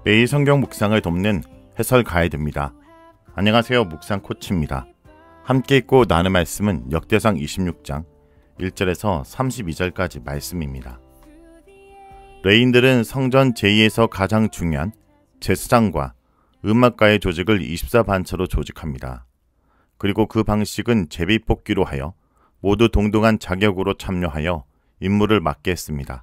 매일 성경 묵상을 돕는 해설 가이드입니다. 안녕하세요. 묵상 코치입니다. 함께 읽고 나눌 말씀은 역대상 26장 1절에서 32절까지 말씀입니다. 레인들은 성전 제2에서 가장 중요한 제사장과 음악가의 조직을 24반차로 조직합니다. 그리고 그 방식은 제비뽑기로 하여 모두 동등한 자격으로 참여하여 임무를 맡게 했습니다.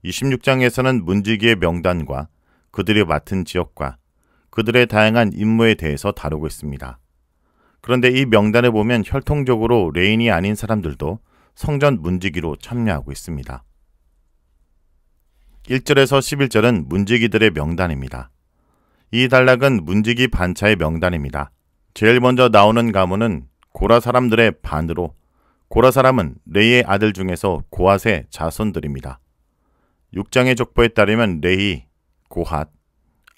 26장에서는 문지기의 명단과 그들이 맡은 지역과 그들의 다양한 임무에 대해서 다루고 있습니다. 그런데 이 명단을 보면 혈통적으로 레인이 아닌 사람들도 성전 문지기로 참여하고 있습니다. 1절에서 11절은 문지기들의 명단입니다. 이 단락은 문지기 반차의 명단입니다. 제일 먼저 나오는 가문은 고라 사람들의 반으로, 고라 사람은 레이의 아들 중에서 고핫의 자손들입니다. 6장의 족보에 따르면 레이, 고핫,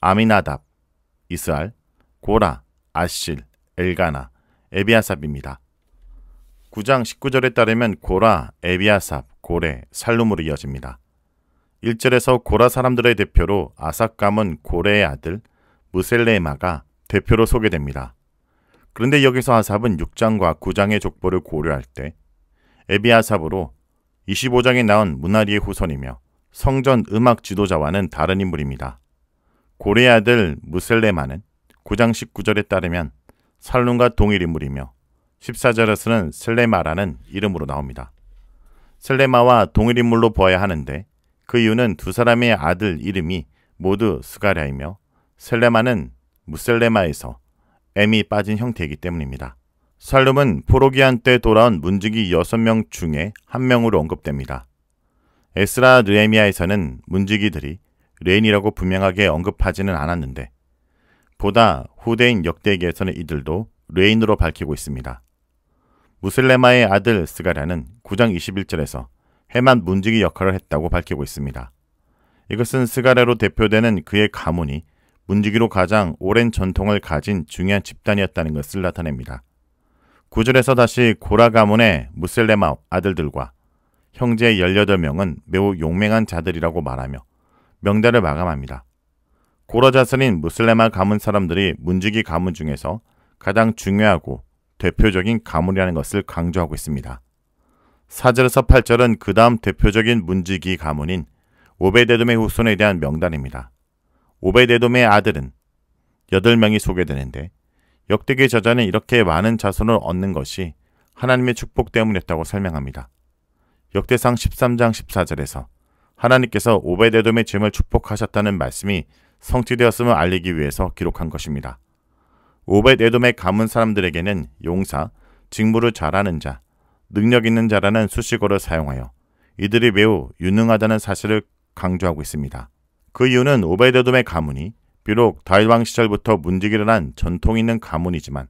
아미나답, 이스알, 고라, 아실, 엘가나, 에비아삽입니다. 9장 19절에 따르면 고라, 에비아삽, 고레, 살룸으로 이어집니다. 1절에서 고라 사람들의 대표로 아삭 가문 고레의 아들 무셀레마가 대표로 소개됩니다. 그런데 여기서 아삽은 6장과 9장의 족보를 고려할 때 에비아삽으로 25장에 나온 무나리의 후손이며 성전 음악 지도자와는 다른 인물입니다. 고레의 아들 무셀레마는 9장 19절에 따르면 살룸과 동일 인물이며 14절에서는 슬레마라는 이름으로 나옵니다. 슬레마와 동일 인물로 보아야 하는데 그 이유는 두 사람의 아들 이름이 모두 스가랴이며 슬레마는 무셀레마에서 M이 빠진 형태이기 때문입니다. 살룸은 포로기한 때 돌아온 문지기 6명 중에 한 명으로 언급됩니다. 에스라 느헤미야에서는 문지기들이 레인이라고 분명하게 언급하지는 않았는데 보다 후대인 역대기에서는 이들도 레인으로 밝히고 있습니다. 무슬레마의 아들 스가랴는 9장 21절에서 해만 문지기 역할을 했다고 밝히고 있습니다. 이것은 스가랴로 대표되는 그의 가문이 문지기로 가장 오랜 전통을 가진 중요한 집단이었다는 것을 나타냅니다. 9절에서 다시 고라 가문의 무셀레마 아들들과 형제 18명은 매우 용맹한 자들이라고 말하며 명단을 마감합니다. 고라 자손인 무슬레마 가문 사람들이 문지기 가문 중에서 가장 중요하고 대표적인 가문이라는 것을 강조하고 있습니다. 4절에서 8절은 그 다음 대표적인 문지기 가문인 오베데돔의 후손에 대한 명단입니다. 오베데돔의 아들은 8명이 소개되는데 역대기 저자는 이렇게 많은 자손을 얻는 것이 하나님의 축복 때문이었다고 설명합니다. 역대상 13장 14절에서 하나님께서 오베데돔의 짐을 축복하셨다는 말씀이 성취되었음을 알리기 위해서 기록한 것입니다. 오벳에돔의 가문 사람들에게는 용사, 직무를 잘하는 자, 능력 있는 자라는 수식어를 사용하여 이들이 매우 유능하다는 사실을 강조하고 있습니다. 그 이유는 오벳에돔의 가문이 비록 다윗 왕 시절부터 문지기를 한 전통 있는 가문이지만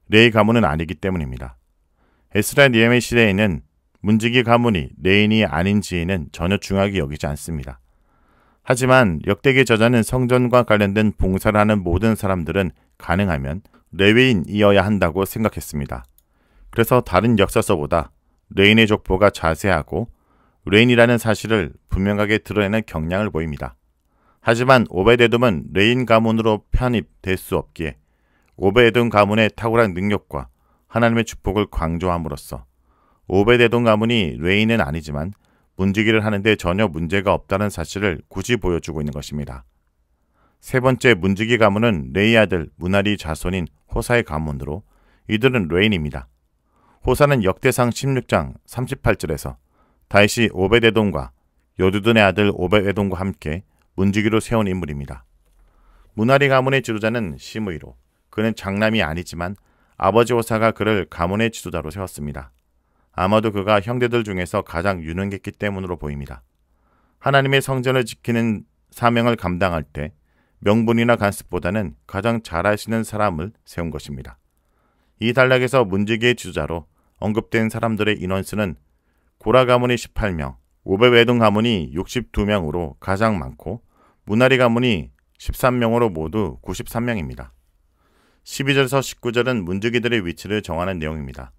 레이 가문은 아니기 때문입니다. 에스라 느헤미야 시대에는 문지기 가문이 레인이 아닌지에는 전혀 중요하게 여기지 않습니다. 하지만 역대기 저자는 성전과 관련된 봉사를 하는 모든 사람들은 가능하면 레위인이어야 한다고 생각했습니다. 그래서 다른 역사서보다 레인의 족보가 자세하고 레인이라는 사실을 분명하게 드러내는 경향을 보입니다. 하지만 오벳에돔은 레인 가문으로 편입될 수 없기에 오벳에돔 가문의 탁월한 능력과 하나님의 축복을 강조함으로써 오벳에돔 가문이 레인은 아니지만 문지기를 하는데 전혀 문제가 없다는 사실을 굳이 보여주고 있는 것입니다. 세 번째 문지기 가문은 레이 아들 무나리 자손인 호사의 가문으로 이들은 레인입니다. 호사는 역대상 16장 38절에서 다윗이 오벳에돔과 여두둔의 아들 오벳에돔과 함께 문지기로 세운 인물입니다. 무나리 가문의 지도자는 시므이로, 그는 장남이 아니지만 아버지 호사가 그를 가문의 지도자로 세웠습니다. 아마도 그가 형제들 중에서 가장 유능했기 때문으로 보입니다. 하나님의 성전을 지키는 사명을 감당할 때 명분이나 간섭보다는 가장 잘하시는 사람을 세운 것입니다. 이 단락에서 문지기의 지도자로 언급된 사람들의 인원수는 고라 가문이 18명, 오벳에돔 가문이 62명으로 가장 많고 무나리 가문이 13명으로 모두 93명입니다. 12절에서 19절은 문지기들의 위치를 정하는 내용입니다.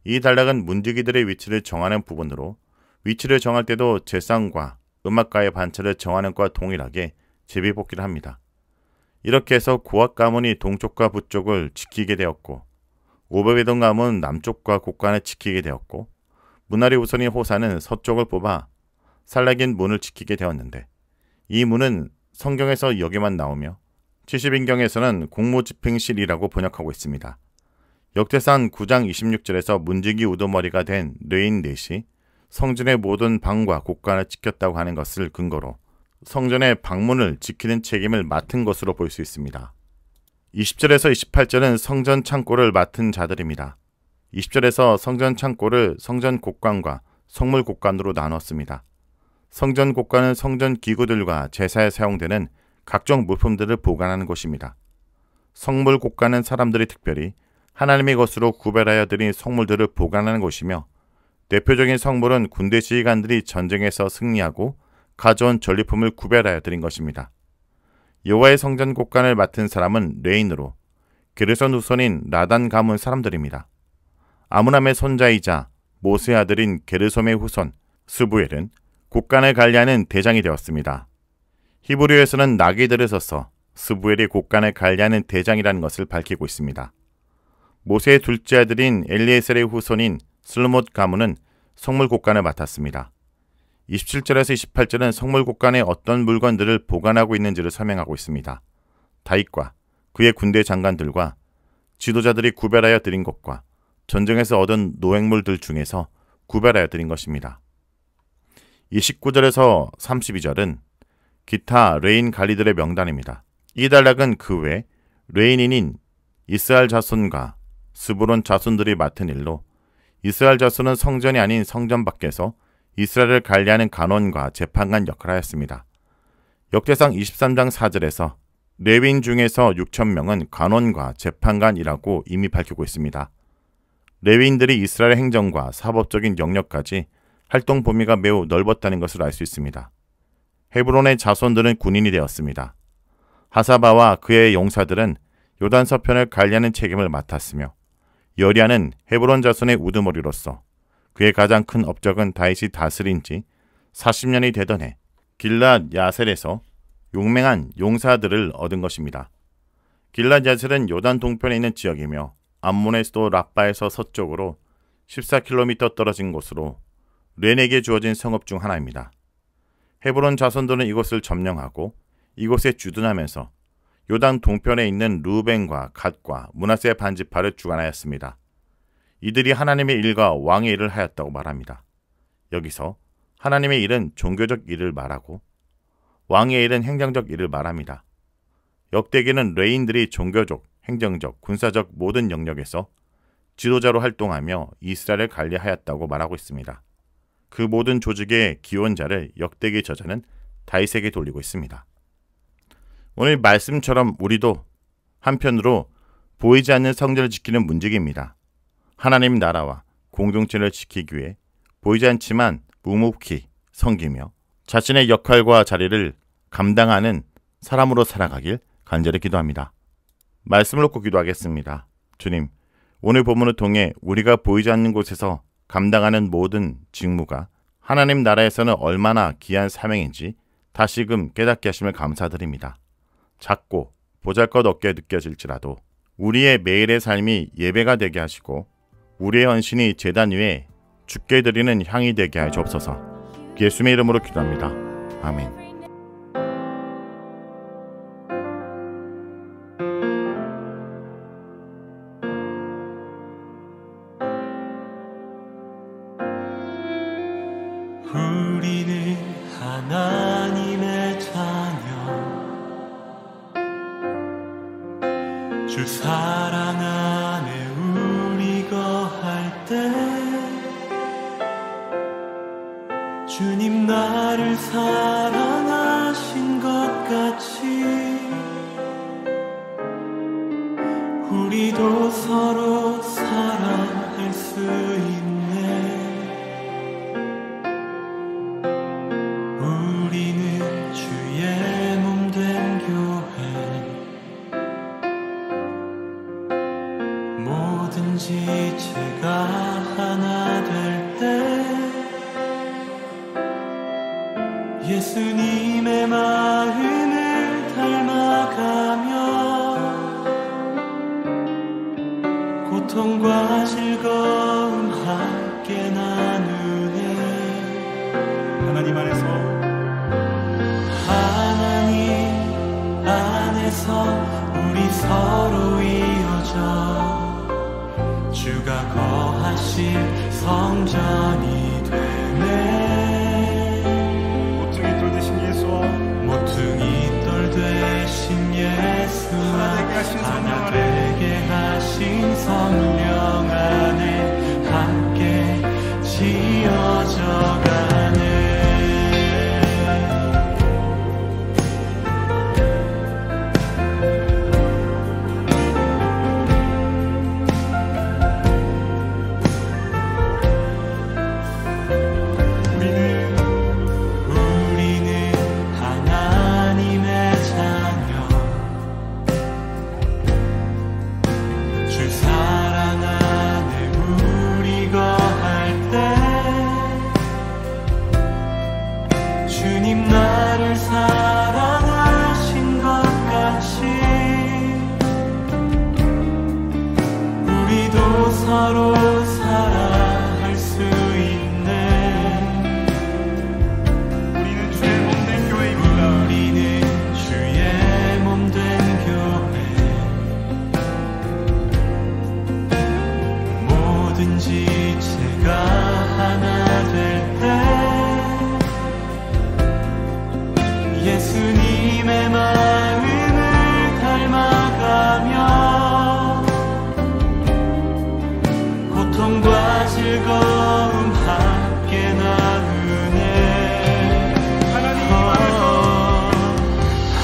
이 단락은 문지기들의 위치를 정하는 부분으로 위치를 정할 때도 제사장과 음악가의 반차를 정하는 것과 동일하게 제비뽑기를 합니다. 이렇게 해서 고학 가문이 동쪽과 북쪽을 지키게 되었고, 오베베동 가문은 남쪽과 곡간을 지키게 되었고, 문하리 우선이 호사는 서쪽을 뽑아 살라긴 문을 지키게 되었는데, 이 문은 성경에서 여기만 나오며 70인경에서는 공무집행실이라고 번역하고 있습니다. 역대상 9장 26절에서 문지기 우두머리가 된 뇌인 넷이 성전의 모든 방과 곡간을 지켰다고 하는 것을 근거로 성전의 방문을 지키는 책임을 맡은 것으로 볼 수 있습니다. 20절에서 28절은 성전 창고를 맡은 자들입니다. 20절에서 성전 창고를 성전 곡간과 성물 곡간으로 나눴습니다. 성전 곡간은 성전 기구들과 제사에 사용되는 각종 물품들을 보관하는 곳입니다. 성물 곡간은 사람들이 특별히 하나님의 것으로 구별하여 드린 성물들을 보관하는 곳이며, 대표적인 성물은 군대 지휘관들이 전쟁에서 승리하고 가져온 전리품을 구별하여 드린 것입니다. 여호와의 성전 곡간을 맡은 사람은 레인으로 게르손 후손인 라단 가문 사람들입니다. 아므람의 손자이자 모세의 아들인 게르솜의 후손 스부엘은 곡간을 관리하는 대장이 되었습니다. 히브리어에서는 나귀들을 써서 스부엘이 곡간을 관리하는 대장이라는 것을 밝히고 있습니다. 모세의 둘째 아들인 엘리에셀의 후손인 슬롯 가문은 성물 곡간을 맡았습니다. 27절에서 28절은 성물 곡간에 어떤 물건들을 보관하고 있는지를 설명하고 있습니다. 다윗과 그의 군대 장관들과 지도자들이 구별하여 드린 것과 전쟁에서 얻은 노획물들 중에서 구별하여 드린 것입니다. 29절에서 32절은 기타 레인 관리들의 명단입니다. 이 단락은 그 외 레인인인 이스라엘 자손과 스브론 자손들이 맡은 일로, 이스라엘 자손은 성전이 아닌 성전 밖에서 이스라엘을 관리하는 간원과 재판관 역할을 하였습니다. 역대상 23장 4절에서 레위인 중에서 6,000명은 간원과 재판관이라고 이미 밝히고 있습니다. 레위인들이 이스라엘 행정과 사법적인 영역까지 활동 범위가 매우 넓었다는 것을 알 수 있습니다. 헤브론의 자손들은 군인이 되었습니다. 하사바와 그의 용사들은 요단 서편을 관리하는 책임을 맡았으며, 여리아는 헤브론 자손의 우두머리로서 그의 가장 큰 업적은 다윗이 다스린 지 40년이 되던 해 길랏 야셀에서 용맹한 용사들을 얻은 것입니다. 길랏 야셀은 요단 동편에 있는 지역이며 암몬의 수도 라빠에서 서쪽으로 14km 떨어진 곳으로 렌에게 주어진 성읍 중 하나입니다. 헤브론 자손들은 이곳을 점령하고 이곳에 주둔하면서 요단 동편에 있는 루벤과 갓과 므낫세 반지파를 주관하였습니다. 이들이 하나님의 일과 왕의 일을 하였다고 말합니다. 여기서 하나님의 일은 종교적 일을 말하고 왕의 일은 행정적 일을 말합니다. 역대기는 레인들이 종교적, 행정적, 군사적 모든 영역에서 지도자로 활동하며 이스라엘을 관리하였다고 말하고 있습니다. 그 모든 조직의 기원자를 역대기 저자는 다윗에게 돌리고 있습니다. 오늘 말씀처럼 우리도 한편으로 보이지 않는 성전을 지키는 문지기입니다. 하나님 나라와 공동체를 지키기 위해 보이지 않지만 묵묵히 섬기며 자신의 역할과 자리를 감당하는 사람으로 살아가길 간절히 기도합니다. 말씀을 놓고 기도하겠습니다. 주님, 오늘 본문을 통해 우리가 보이지 않는 곳에서 감당하는 모든 직무가 하나님 나라에서는 얼마나 귀한 사명인지 다시금 깨닫게 하심을 감사드립니다. 작고 보잘것없게 느껴질지라도 우리의 매일의 삶이 예배가 되게 하시고 우리의 헌신이 제단 위에 주께 드리는 향이 되게 하여 주옵소서. 예수님의 이름으로 기도합니다. 아멘. 우리는 하나님의 자녀, 주 사랑 안에 우리 거할 때 주님 나를 사랑하신 것 같이 우리도 서로 사랑할 수 있네. 우리는 주의 몸 된 교회, 모든 지체가 하나 될 때 예수님의 마음을 닮아가며 고통과 즐거움 함께 나누네. 하나님 안에서 우리 서로 이어져 주가 거하실 성전이 되네. 모퉁이 돌 대신 예수와 하나 되게 하신 성령 안에 함께 지어져 가네. 서로 사랑할 수 있네. 우리는 주의 몸된 교회입니다. 우리는 주의 몸된 교회. 모든 지체가 하나 될 때 예수님의 마음을 닮아가며 고통과 즐거움 함께 나누네.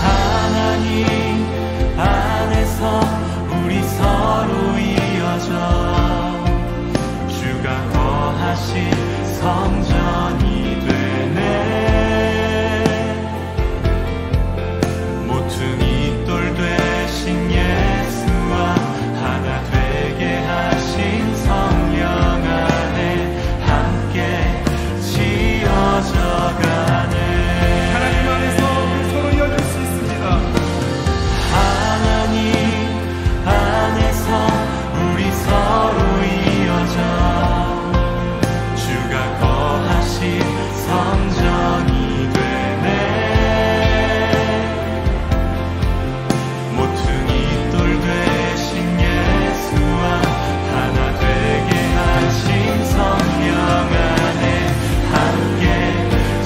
하나님 안에서 우리 서로 이어져 주가 거하신 성전이 되네. 모퉁이 돌 되신 예수와 하나 되게 하신 성령 안에 함께 지어져 가네. 하나님 안에서 서로 이어질 수 있습니다. 하나님 안에서 우리 서로 이어져 주가 거하신 성전이 되네. 모퉁이 돌 되신 예수와 하나 되게 하신 성령 안에 함께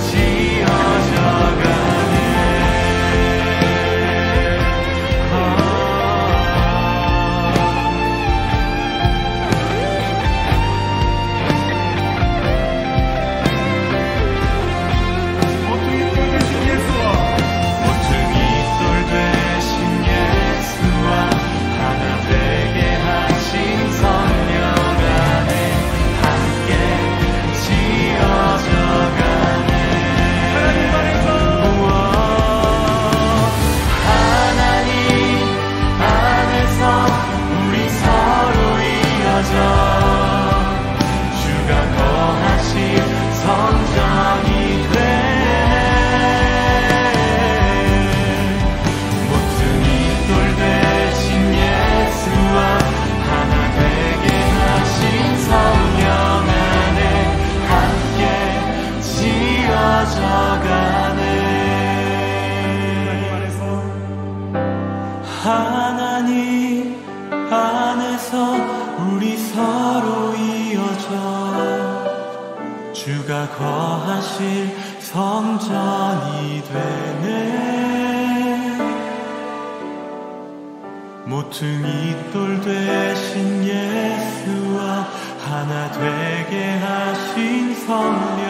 지어져 가네. 모퉁이 돌 대신 예수와 모퉁이 돌 되신 예수와 하나 되게 하신 성령 안에 함께 지어져 가네. 하나님 안에서 하나님 안에서 우리 서로 이어져 주가 거하신 성전이 되네. 모퉁이 돌 되신 예수와 하나 되게 하신 성령 안에 함께 지어져 가네. 하나님 안에서 우리 서로 이어져 주가 거하실 성전이 되네. 모퉁이 돌 되신 예수와 하나 되게 하신 성령